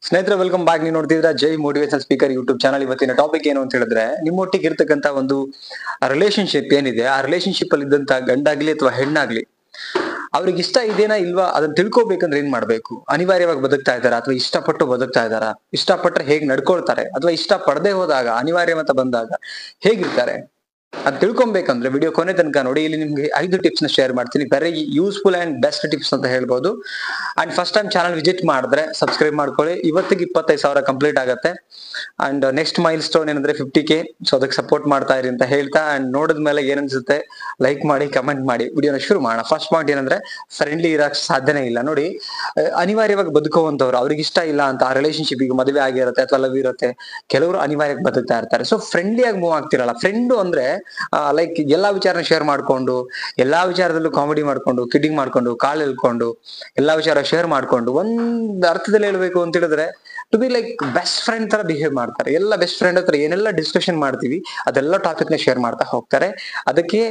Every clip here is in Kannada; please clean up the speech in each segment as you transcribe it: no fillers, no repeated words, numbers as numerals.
ಸ್ನೇಹಿತರೆ, ವೆಲ್ಕಮ್ ಬ್ಯಾಕ್. ನೀವು ನೋಡ್ತಿದ್ರ ಜೈ ಮೋಟಿವೇಶನ್ ಸ್ಪೀಕರ್ ಯೂಟ್ಯೂಬ್ ಚಾನಲ್. ಇವತ್ತಿನ ಟಾಪಿಕ್ ಏನು ಅಂತ ಹೇಳಿದ್ರೆ, ನಿಮ್ಮೊಟ್ಟಿಗೆ ಇರ್ತಕ್ಕಂತ ಒಂದು ರಿಲೇಶನ್ಶಿಪ್ ಏನಿದೆ, ಆ ರಿಲೇಶನ್ಶಿಪ್ ಅಲ್ಲಿ ಇದ್ದಂತ ಗಂಡಾಗ್ಲಿ ಅಥವಾ ಹೆಣ್ಣಾಗ್ಲಿ, ಅವ್ರಿಗೆ ಇಷ್ಟ ಇದೇನಾ ಇಲ್ವಾ ಅದನ್ನ ತಿಳ್ಕೊಬೇಕಂದ್ರೆ ಏನ್ ಮಾಡ್ಬೇಕು? ಅನಿವಾರ್ಯವಾಗಿ ಬದುಕ್ತಾ ಇದಾರ ಅಥವಾ ಇಷ್ಟಪಟ್ಟು ಬದುಕ್ತಾ ಇದಾರ? ಇಷ್ಟಪಟ್ರೆ ಹೇಗ್ ನಡ್ಕೊಳ್ತಾರೆ, ಅಥವಾ ಇಷ್ಟ ಪಡದೆ ಹೋದಾಗ ಅನಿವಾರ್ಯ ಬಂದಾಗ ಹೇಗಿರ್ತಾರೆ ಅದ್ ತಿಳ್ಕೊಬೇಕಂದ್ರೆ ವಿಡಿಯೋ ಕೊನೆ ತನಕ ನೋಡಿ. ಇಲ್ಲಿ ನಿಮ್ಗೆ 5 ಟಿಪ್ಸ್ ನ ಶೇರ್ ಮಾಡ್ತೀನಿ. Very useful and best tips ಅಂತ ಹೇಳ್ಬೋದು. And first time channel visit ಮಾಡಿದ್ರೆ ಸಬ್ಸ್ಕ್ರೈಬ್ ಮಾಡ್ಕೊಳ್ಳಿ. ಇವತ್ತಿಗೆ 25,000 ಕಂಪ್ಲೀಟ್ ಆಗುತ್ತೆ. ಅಂಡ್ ನೆಕ್ಸ್ಟ್ ಮೈಲ್ ಸ್ಟೋನ್ ಏನಂದ್ರೆ 50K. ಸೊ ಅದಕ್ಕೆ ಸಪೋರ್ಟ್ ಮಾಡ್ತಾ ಇರಿ ಅಂತ ಹೇಳ್ತಾ, ಅಂಡ್ ನೋಡಿದ್ಮೇಲೆ ಏನ್ ಅನ್ಸುತ್ತೆ ಲೈಕ್ ಮಾಡಿ, ಕಮೆಂಟ್ ಮಾಡಿ. ವಿಡಿಯೋನ ಶುರು ಮಾಡೋಣ. ಫಸ್ಟ್ ಪಾಯಿಂಟ್ ಏನಂದ್ರೆ, ಫ್ರೆಂಡ್ಲಿ ಇರಕ್ ಸಾಧ್ಯನೇ ಇಲ್ಲ. ನೋಡಿ, ಅನಿವಾರ್ಯವಾಗಿ ಬದುಕುವಂತವ್ರು, ಅವ್ರಿಗೆ ಇಷ್ಟ ಇಲ್ಲ ಅಂತ ಆ ರಿಲೇಶನ್ಶಿಪ್, ಈಗ ಮದುವೆ ಆಗಿರುತ್ತೆ ಅಥವಾ ಲವ್ ಇರುತ್ತೆ, ಕೆಲವರು ಅನಿವಾರ್ಯವಾಗಿ ಬದುಕ್ತಾ ಇರ್ತಾರೆ. ಸೊ ಫ್ರೆಂಡ್ಲಿ ಆಗಿ ಮೂವ್ ಆಗ್ತಿರಲ್ಲ. ಫ್ರೆಂಡ್ ಅಂದ್ರೆ ಲೈಕ್ ಎಲ್ಲಾ ವಿಚಾರನ ಶೇರ್ ಮಾಡ್ಕೊಂಡು, ಎಲ್ಲಾ ವಿಚಾರದಲ್ಲೂ ಕಾಮಿಡಿ ಮಾಡ್ಕೊಂಡು, ಕಿಡ್ಡಿಂಗ್ ಮಾಡ್ಕೊಂಡು, ಕಾಲ್ ಎಳ್ಕೊಂಡು, ಎಲ್ಲಾ ವಿಚಾರ ಶೇರ್ ಮಾಡ್ಕೊಂಡು, ಒಂದ್ ಅರ್ಥದಲ್ಲಿ ಹೇಳ್ಬೇಕು ಅಂತ ಹೇಳಿದ್ರೆ, to be like best friend ತರ ಬಿಹೇವ್ ಮಾಡ್ತಾರೆ. ಎಲ್ಲ ಬೆಸ್ಟ್ ಫ್ರೆಂಡ್ ಹತ್ರ ಏನೆಲ್ಲ ಡಿಸ್ಕಷನ್ ಮಾಡ್ತೀವಿ ಅದೆಲ್ಲ ಟಾಪಿಕ್ ನ ಶೇರ್ ಮಾಡ್ತಾ ಹೋಗ್ತಾರೆ. ಅದಕ್ಕೆ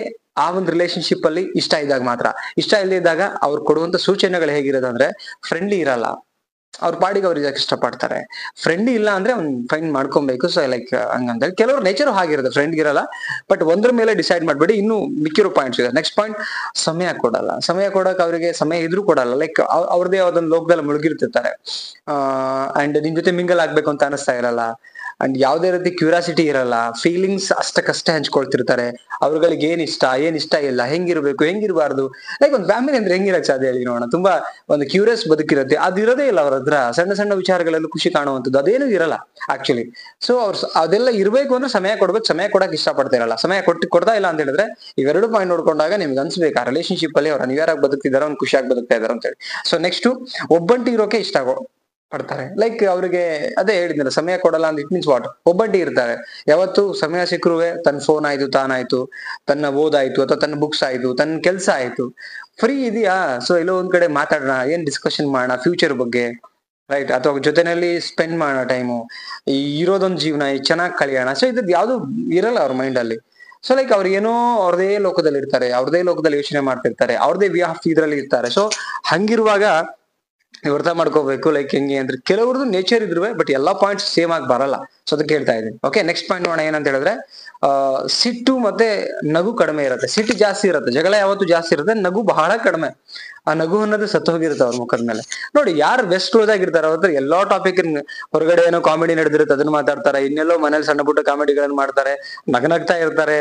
ಆ ಒಂದು ರಿಲೇಶನ್ಶಿಪ್ ಅಲ್ಲಿ ಇಷ್ಟ ಇದ್ದಾಗ ಮಾತ್ರ. ಇಷ್ಟ ಇಲ್ಲದಿದ್ದಾಗ ಅವ್ರು ಕೊಡುವಂತ ಸೂಚನೆಗಳು ಹೇಗಿರೋದಂದ್ರೆ, ಫ್ರೆಂಡ್ಲಿ ಇರಲ್ಲ, ಅವ್ರ ಪಾಡಿಗೆ ಅವ್ರಿಗೆ ಇಷ್ಟಪಡ್ತಾರೆ. ಫ್ರೆಂಡ್ ಇಲ್ಲ ಅಂದ್ರೆ ಅವ್ನ್ ಫೈಂಡ್ ಮಾಡ್ಕೊಬೇಕು. ಸೊ ಲೈಕ್ ಹಂಗಂತ ಕೆಲವರು ನೇಚರ್ ಆಗಿರುತ್ತೆ, ಫ್ರೆಂಡ್ ಇರಲ್ಲ. ಬಟ್ ಒಂದ್ರ ಮೇಲೆ ಡಿಸೈಡ್ ಮಾಡ್ಬೇಡಿ, ಇನ್ನು ಮಿಕ್ಕಿರೋ ಪಾಯಿಂಟ್ಸ್ ಇದೆ. ನೆಕ್ಸ್ಟ್ ಪಾಯಿಂಟ್, ಸಮಯ ಕೊಡಲ್ಲ. ಸಮಯ ಕೊಡಕ್ ಅವರಿಗೆ ಸಮಯ ಇದ್ರೂ ಕೊಡಲ್ಲ. ಲೈಕ್ ಅವ್ರದೇ ಯಾವ್ದೊಂದು ಲೋಕದಲ್ಲಿ ಮುಳುಗಿರ್ತಿರ್ತಾರೆ. ಅಂಡ್ ನಿಮ್ ಜೊತೆ ಮಿಂಗಲ್ ಆಗ್ಬೇಕು ಅಂತ ಅನಿಸ್ತಾ ಇರಲ್ಲ. ಅಂಡ್ ಯಾವ್ದೇ ರೀತಿ ಕ್ಯೂರಿಯಾಸಿಟಿ ಇರಲ್ಲ. ಫೀಲಿಂಗ್ಸ್ ಅಷ್ಟಕ್ಕಷ್ಟೇ ಹಂಚ್ಕೊಳ್ತಿರ್ತಾರೆ. ಅವ್ರಗಳಿಗೆ ಏನ್ ಇಷ್ಟ ಇಲ್ಲ, ಹೆಂಗಿರ್ಬೇಕು, ಹೆಂಗಿರ್ಬಾರ್ದು. ಲೈಕ್ ಒಂದು ಫ್ಯಾಮಿಲಿ ಅಂದ್ರೆ ಹೆಂಗಿರಕ್ ಸಾಧ್ಯ ಹೇಳಿ ನೋಡೋಣ? ತುಂಬಾ ಒಂದು ಕ್ಯೂರಿಯಸ್ ಬದುಕಿರುತ್ತೆ, ಅದು ಇರೋದೇ ಇಲ್ಲ ಅವ್ರ ಹತ್ರ. ಸಣ್ಣ ಸಣ್ಣ ವಿಚಾರಗಳಲ್ಲೂ ಖುಷಿ ಕಾಣುವಂಥದ್ದು ಅದೇನು ಇರಲ್ಲ ಆಕ್ಚುಲಿ. ಸೊ ಅದೆಲ್ಲ ಇರ್ಬೇಕು ಅಂದ್ರೆ ಸಮಯ ಕೊಡ್ಬೇಕು. ಸಮಯ ಕೊಡಕ್ ಇಷ್ಟಪಡ್ತಾ ಇರಲ್ಲ. ಸಮಯ ಕೊಡ್ತಾ ಇಲ್ಲ ಅಂತ ಹೇಳಿದ್ರೆ, ಇವೆರಡು ಪಾಯಿಂಟ್ ನೋಡ್ಕೊಂಡಾಗ ನಿಮ್ಗೆ ಅನ್ಸ್ಬೇಕು ಆ ರಿಲೇಶನ್ಶಿಪ್ ಅಲ್ಲಿ ಅವ್ರು ಅನಿವಾರ್ಯವಾಗಿ ಬದುಕ್ತಿದಾರೆ, ಅವ್ನು ಖುಷಿಯಾಗಿ ಬದುಕ್ತಾ ಇದಾರೆ ಅಂತ ಹೇಳಿ. ಸೊ ನೆಕ್ಸ್ಟ್, ಒಬ್ಬಂಟಿ ಇರೋಕೆ ಇಷ್ಟ ಪಡ್ತಾರೆ. ಲೈಕ್ ಅವ್ರಿಗೆ ಅದೇ ಹೇಳಿದ್ನಲ್ಲ, ಸಮಯ ಕೊಡಲ್ಲ ಅಂತ. It means what? ಒಬ್ಬಂಟಿ ಇರ್ತಾರೆ. ಯಾವತ್ತು ಸಮಯ ಸಿಕ್ಕರುವೆ ತನ್ನ ಫೋನ್ ಆಯ್ತು, ತಾನಾಯ್ತು, ತನ್ನ ಓದಾಯ್ತು, ಅಥವಾ ತನ್ನ ಬುಕ್ಸ್ ಆಯ್ತು, ತನ್ನ ಕೆಲಸ ಆಯ್ತು, ಫ್ರೀ ಇದೆಯಾ, ಸೊ ಎಲ್ಲೋ ಒಂದ್ ಕಡೆ ಮಾತಾಡೋಣ, ಏನ್ ಡಿಸ್ಕಷನ್ ಮಾಡೋಣ ಫ್ಯೂಚರ್ ಬಗ್ಗೆ, ರೈಟ್? ಅಥವಾ ಜೊತೆನಲ್ಲಿ ಸ್ಪೆಂಡ್ ಮಾಡೋಣ ಟೈಮು, ಇರೋದೊಂದು ಜೀವನ ಚೆನ್ನಾಗಿ ಕಳಿಯೋಣ. ಸೊ ಇದ್ ಯಾವ್ದು ಇರಲ್ಲ ಅವ್ರ ಮೈಂಡ್ ಅಲ್ಲಿ. ಸೊ ಲೈಕ್ ಅವ್ರಿಗೇನೋ ಅವ್ರದೇ ಲೋಕದಲ್ಲಿ ಇರ್ತಾರೆ, ಅವ್ರದೇ ಲೋಕದಲ್ಲಿ ಯೋಚನೆ ಮಾಡ್ತಿರ್ತಾರೆ, ಅವ್ರದೇ ವಿ ಆಫ್ ಇದ್ರಲ್ಲಿ ಇರ್ತಾರೆ. ಸೊ ಹಂಗಿರುವಾಗ ನೀವು ಅರ್ಥ ಮಾಡ್ಕೋಬೇಕು. ಲೈಕ್ ಹೆಂಗೆ ಅಂದ್ರೆ, ಕೆಲವ್ರದ್ದು ನೇಚರ್ ಇದ್ರು ಬಟ್ ಎಲ್ಲಾ ಪಾಯಿಂಟ್ಸ್ ಸೇಮ್ ಆಗಿ ಬರಲ್ಲ. ಸೊ ಅದಕ್ಕೆ ಹೇಳ್ತಾ ಇದ್ದೀನಿ. ಓಕೆ, ನೆಕ್ಸ್ಟ್ ಪಾಯಿಂಟ್ ನೋಡೋಣ. ಏನಂತ ಹೇಳಿದ್ರೆ, ಸಿಟ್ಟು ಮತ್ತೆ ನಗು ಕಡಿಮೆ ಇರುತ್ತೆ. ಸಿಟ್ಟು ಜಾಸ್ತಿ ಇರುತ್ತೆ, ಜಗಳ ಯಾವತ್ತು ಜಾಸ್ತಿ ಇರುತ್ತೆ, ನಗು ಬಹಳ ಕಡಿಮೆ. ಆ ನಗು ಅನ್ನೋದು ಸತ್ತು ಹೋಗಿರುತ್ತೆ ಅವ್ರ ಮುಖದ ಮೇಲೆ. ನೋಡಿ, ಯಾರು ಬೆಸ್ಟ್ ಕ್ಲೋಸ್ ಆಗಿರ್ತಾರೆ ಅವ್ರ ಹತ್ರ ಎಲ್ಲಾ ಟಾಪಿಕ್, ಹೊರಗಡೆ ಏನೋ ಕಾಮಿಡಿ ನಡೆದಿರುತ್ತೆ ಅದನ್ನ ಮಾತಾಡ್ತಾರೆ, ಇನ್ನೆಲ್ಲೋ ಮನೇಲಿ ಸಣ್ಣ ಪುಟ್ಟ ಕಾಮಿಡಿಗಳನ್ನ ಮಾಡ್ತಾರೆ, ನಗನಗ್ತಾ ಇರ್ತಾರೆ,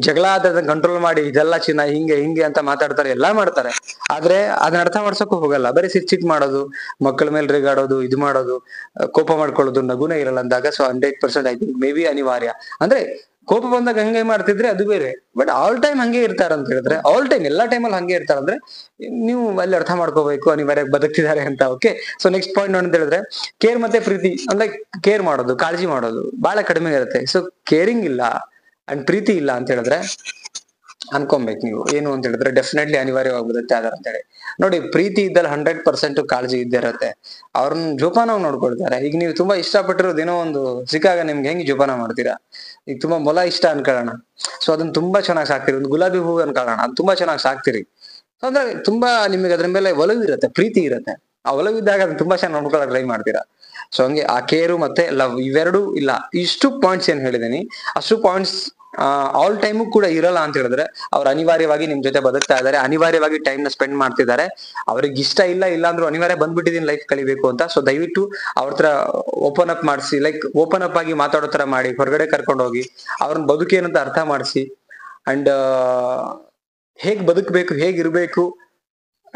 ಜಗಳ ಆದ್ರೆ ಕಂಟ್ರೋಲ್ ಮಾಡಿ ಇದೆಲ್ಲ ಚಿನ್ನ ಹಿಂಗೆ ಹಿಂಗೆ ಅಂತ ಮಾತಾಡ್ತಾರೆ, ಎಲ್ಲಾ ಮಾಡ್ತಾರೆ. ಆದ್ರೆ ಅದನ್ನ ಅರ್ಥ ಮಾಡ್ಸಕ್ಕೂ ಹೋಗಲ್ಲ. ಬರೀ ಸಿಟ್ ಮಾಡೋದು, ಮಕ್ಕಳ ಮೇಲೆ ರೇಗಾಡೋದು, ಇದು ಮಾಡೋದು, ಕೋಪ ಮಾಡ್ಕೊಳ್ಳೋದು, ನಗುನೇ ಇರಲ್ಲ ಅಂದಾಗ. So 100% I think may be ಅನಿವಾರ್ಯ. ಅಂದ್ರೆ ಕೋಪ ಬಂದಾಗ ಹಂಗೆ ಮಾಡ್ತಿದ್ರೆ ಅದು ಬೇರೆ, ಬಟ್ ಆಲ್ ಟೈಮ್ ಹಂಗೆ ಇರ್ತಾರ ಅಂತ ಹೇಳಿದ್ರೆ, ಆಲ್ ಟೈಮ್ ಎಲ್ಲಾ ಟೈಮಲ್ಲಿ ಹಂಗೆ ಇರ್ತಾರಂದ್ರೆ ನೀವು ಅಲ್ಲಿ ಅರ್ಥ ಮಾಡ್ಕೋಬೇಕು ಅನಿವಾರ್ಯ ಬದುಕ್ತಿದ್ದಾರೆ ಅಂತ. ಓಕೆ, ಸೊ ನೆಕ್ಸ್ಟ್ ಪಾಯಿಂಟ್ ಅಂತ ಹೇಳಿದ್ರೆ, ಕೇರ್ ಮತ್ತೆ ಪ್ರೀತಿ. ಅಂದ್ರೆ ಕೇರ್ ಮಾಡೋದು, ಕಾಳಜಿ ಮಾಡೋದು ಬಹಳ ಕಡಿಮೆ ಇರುತ್ತೆ. ಸೊ ಕೇರಿಂಗ್ ಇಲ್ಲ ಅಂಡ್ ಪ್ರೀತಿ ಇಲ್ಲ ಅಂತ ಹೇಳಿದ್ರೆ ಅನ್ಕೊಬೇಕು ನೀವು ಏನು ಅಂತ ಹೇಳಿದ್ರೆ, ಡೆಫಿನೆಟ್ಲಿ ಅನಿವಾರ್ಯವಾಗಿ ಬದುಕ್ತಾ ಇದಾರೆ ಅಂತ ಹೇಳಿ. ನೋಡಿ, ಪ್ರೀತಿ ಇದ್ದಲ್ಲಿ 100% ಕಾಳಜಿ ಇದ್ದೇ ಇರುತ್ತೆ. ಅವ್ರನ್ನ ಜೋಪಾನ ನೋಡ್ಕೊಳ್ತಾರೆ. ಈಗ ನೀವು ತುಂಬಾ ಇಷ್ಟಪಟ್ಟಿರೋದು ಏನೋ ಒಂದು ಸಿಕ್ಕಾಗ ನಿಮ್ಗೆ ಹೆಂಗ್ ಜೋಪಾನ ಮಾಡ್ತೀರಾ? ಈಗ ತುಂಬಾ ಮೊಲ ಇಷ್ಟ ಅನ್ಕೊಳ್ಳೋಣ, ಸೊ ಅದನ್ನ ತುಂಬಾ ಚೆನ್ನಾಗಿ ಸಾಕ್ತಿರಿ. ಒಂದು ಗುಲಾಬಿ ಹೂ ಅನ್ಕೊಳ್ಳೋಣ, ಅದು ತುಂಬಾ ಚೆನ್ನಾಗಿ ಸಾಕ್ತಿರಿ. ಅಂದ್ರೆ ತುಂಬಾ ನಿಮಗೆ ಅದ್ರ ಮೇಲೆ ಒಲವು ಇರುತ್ತೆ, ಪ್ರೀತಿ ಇರುತ್ತೆ. ಆ ಒಲವು ಇದ್ದಾಗ ಅದನ್ನ ತುಂಬಾ ಚೆನ್ನಾಗಿ ನೋಡ್ಕೊಳ್ಳೋಕೆ ಟ್ರೈ ಮಾಡ್ತೀರಾ. ಸೊ ಹಂಗೆ ಆ ಕೇರು ಮತ್ತೆ ಲವ್ ಇವೆರಡು ಇಲ್ಲ. ಇಷ್ಟು ಪಾಯಿಂಟ್ಸ್ ಏನ್ ಹೇಳಿದೀನಿ, ಅಷ್ಟು ಪಾಯಿಂಟ್ಸ್ ಆಲ್ ಟೈಮು ಕೂಡ ಇರಲ್ಲ ಅಂತ ಹೇಳಿದ್ರೆ, ಅವ್ರು ಅನಿವಾರ್ಯವಾಗಿ ನಿಮ್ ಜೊತೆ ಬದುಕ್ತಾ ಇದಾರೆ, ಅನಿವಾರ್ಯವಾಗಿ ಟೈಮ್ ನ ಸ್ಪೆಂಡ್ ಮಾಡ್ತಿದ್ದಾರೆ. ಅವ್ರಿಗೆ ಇಷ್ಟ ಇಲ್ಲ ಅಂದ್ರೂ ಅನಿವಾರ್ಯ ಬಂದ್ಬಿಟ್ಟಿದೀನಿ ಲೈಫ್ ಕಲಿಬೇಕು ಅಂತ. ಸೊ ದಯವಿಟ್ಟು ಅವ್ರ ಹತ್ರ ಓಪನ್ ಅಪ್ ಮಾಡಿಸಿ, ಲೈಕ್ ಓಪನ್ ಅಪ್ ಆಗಿ ಮಾತಾಡೋ ತರ ಮಾಡಿ, ಹೊರಗಡೆ ಕರ್ಕೊಂಡು ಹೋಗಿ ಅವ್ರನ್ನ ಬದುಕೇನಂತ ಅರ್ಥ ಮಾಡಿಸಿ. ಅಂಡ್ ಹೇಗ್ ಬದುಕ್ಬೇಕು, ಹೇಗಿರ್ಬೇಕು,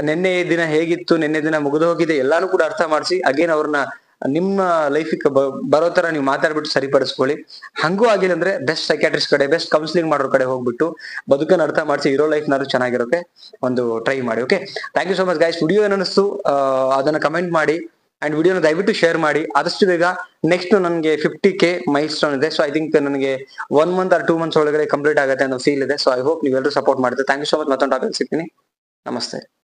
ನಿನ್ನೆ ದಿನ ಹೇಗಿತ್ತು, ನಿನ್ನೆ ದಿನ ಮುಗಿದು ಹೋಗಿದೆ, ಎಲ್ಲಾನು ಕೂಡ ಅರ್ಥ ಮಾಡಿಸಿ ಅಗೇನ್ ಅವ್ರನ್ನ ನಿಮ್ಮ ಲೈಫಿಗೆ ಬರೋ ತರ ನೀವು ಮಾತಾಡ್ಬಿಟ್ಟು ಸರಿಪಡಿಸ್ಕೊಳ್ಳಿ. ಹಂಗೂ ಆಗಿಲ್ಲ ಅಂದ್ರೆ ಬೆಸ್ಟ್ ಸೈಕ್ಯಾಟ್ರಿಸ್ಟ್ ಕಡೆ, ಬೆಸ್ಟ್ ಕೌನ್ಸಿಲಿಂಗ್ ಮಾಡೋರ್ ಕಡೆ ಹೋಗ್ಬಿಟ್ಟು ಬದುಕನ್ನ ಅರ್ಥ ಮಾಡಿಸಿ ಇರೋ ಲೈಫ್ ನಾದ್ರು ಚೆನ್ನಾಗಿರೋಕೆ ಒಂದು ಟ್ರೈ ಮಾಡಿ. Okay, thank you so much guys. Video ಏನಿಸ್ತು ಅದನ್ನ ಕಮೆಂಟ್ ಮಾಡಿ, ಅಂಡ್ ವಿಡಿಯೋನ ದಯವಿಟ್ಟು ಶೇರ್ ಮಾಡಿ. ಆದಷ್ಟು ಬೇಗ ನೆಕ್ಸ್ಟ್ ನನಗೆ 50K ಮೈಲ್ ಸ್ಟೋನ್ ಇದೆ. ಸೊ ಐ ಥಿಂಕ್ ನನಗೆ 1 ಮಂತ್ ಆರ್ 2 ಮಂತ್ಸ್ ಒಳಗಡೆ ಕಂಪ್ಲೀಟ್ ಆಗುತ್ತೆ ಅನ್ನೋ ಫೀಲ್ ಇದೆ. ಸೊ ಐ ಹೋಪ್ ನೀವೆಲ್ಲರೂ ಸಪೋರ್ಟ್ ಮಾಡ್ತೀವಿ. Thank you so much. ಮತ್ತೊಂದು ಟಾಪಿಕ್ ಸಿಗ್ತೀನಿ. ನಮಸ್ತೆ.